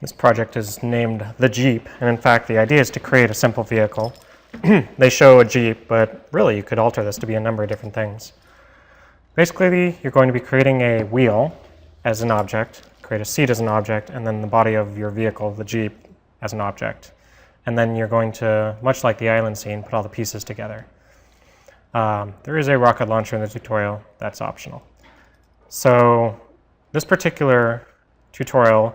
This project is named the Jeep, and in fact the idea is to create a simple vehicle. They show a Jeep, but really you could alter this to be a number of different things. Basically, you're going to be creating a wheel as an object, create a seat as an object, and then the body of your vehicle, the Jeep, as an object. And then you're going to, much like the island scene, put all the pieces together. There is a rocket launcher in the tutorial, that's optional. So this particular tutorial,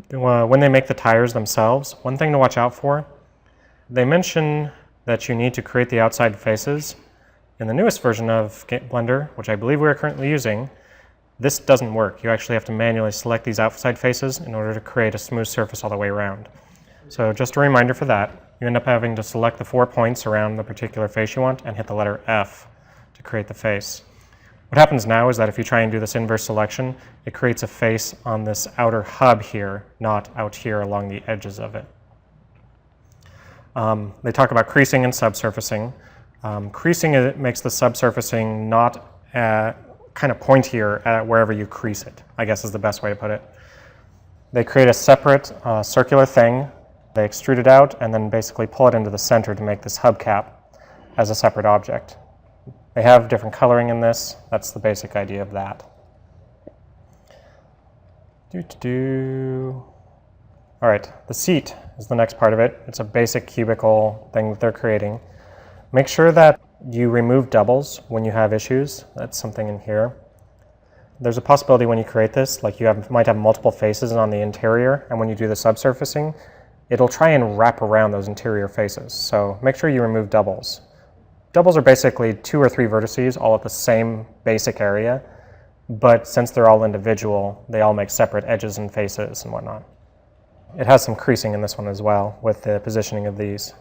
when they make the tires themselves, one thing to watch out for, they mention that you need to create the outside faces. In the newest version of Blender, which I believe we are currently using, this doesn't work. You actually have to manually select these outside faces in order to create a smooth surface all the way around. So just a reminder for that, you end up having to select the 4 points around the particular face you want and hit the letter F to create the face. What happens now is that if you try and do this inverse selection, it creates a face on this outer hub here, not out here along the edges of it. They talk about creasing and subsurfacing. Creasing, it makes the subsurfacing not kind of pointier at wherever you crease it, I guess is the best way to put it. They create a separate circular thing, they extrude it out, and then basically pull it into the center to make this hubcap as a separate object. They have different coloring in this. That's the basic idea of that. All right, the seat is the next part of it. It's a basic cubicle thing that they're creating. Make sure that you remove doubles when you have issues. That's something in here. There's a possibility when you create this, like might have multiple faces on the interior, and when you do the subsurfacing, it'll try and wrap around those interior faces. So make sure you remove doubles. Doubles are basically 2 or 3 vertices all at the same basic area, but since they're all individual, they all make separate edges and faces and whatnot. It has some creasing in this one as well with the positioning of these.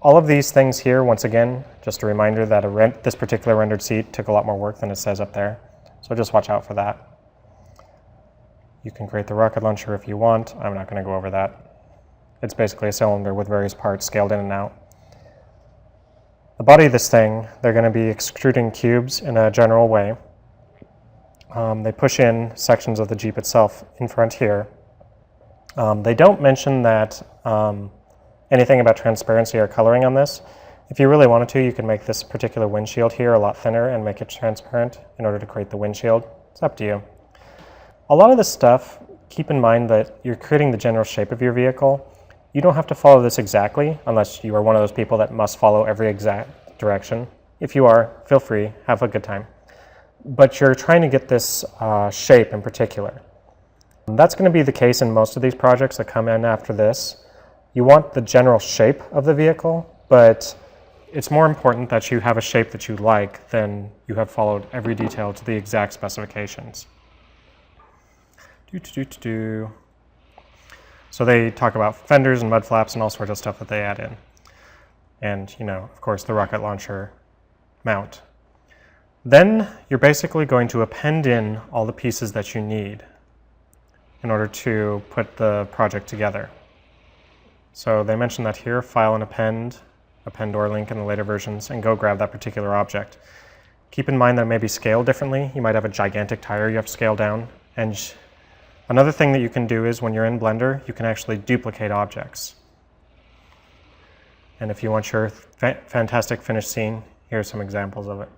All of these things here, once again, just a reminder that this particular rendered seat took a lot more work than it says up there, so just watch out for that. You can create the rocket launcher if you want. I'm not going to go over that. It's basically a cylinder with various parts scaled in and out. The body of this thing, they're going to be extruding cubes in a general way. They push in sections of the Jeep itself in front here. They don't mention that anything about transparency or coloring on this. If you really wanted to, you could make this particular windshield here a lot thinner and make it transparent in order to create the windshield. It's up to you. A lot of this stuff, keep in mind that you're creating the general shape of your vehicle. You don't have to follow this exactly unless you are one of those people that must follow every exact direction. If you are, feel free, have a good time. But you're trying to get this shape in particular. That's going to be the case in most of these projects that come in after this. You want the general shape of the vehicle, but it's more important that you have a shape that you like than you have followed every detail to the exact specifications. So they talk about fenders and mud flaps and all sorts of stuff that they add in. And, of course, the rocket launcher mount. Then you're basically going to append in all the pieces that you need in order to put the project together. So they mention that here, file and append or link in the later versions, and go grab that particular object. Keep in mind that it may be scaled differently. You might have a gigantic tire you have to scale down. And another thing that you can do is when you're in Blender, you can actually duplicate objects. And if you want your fantastic finished scene, here's some examples of it.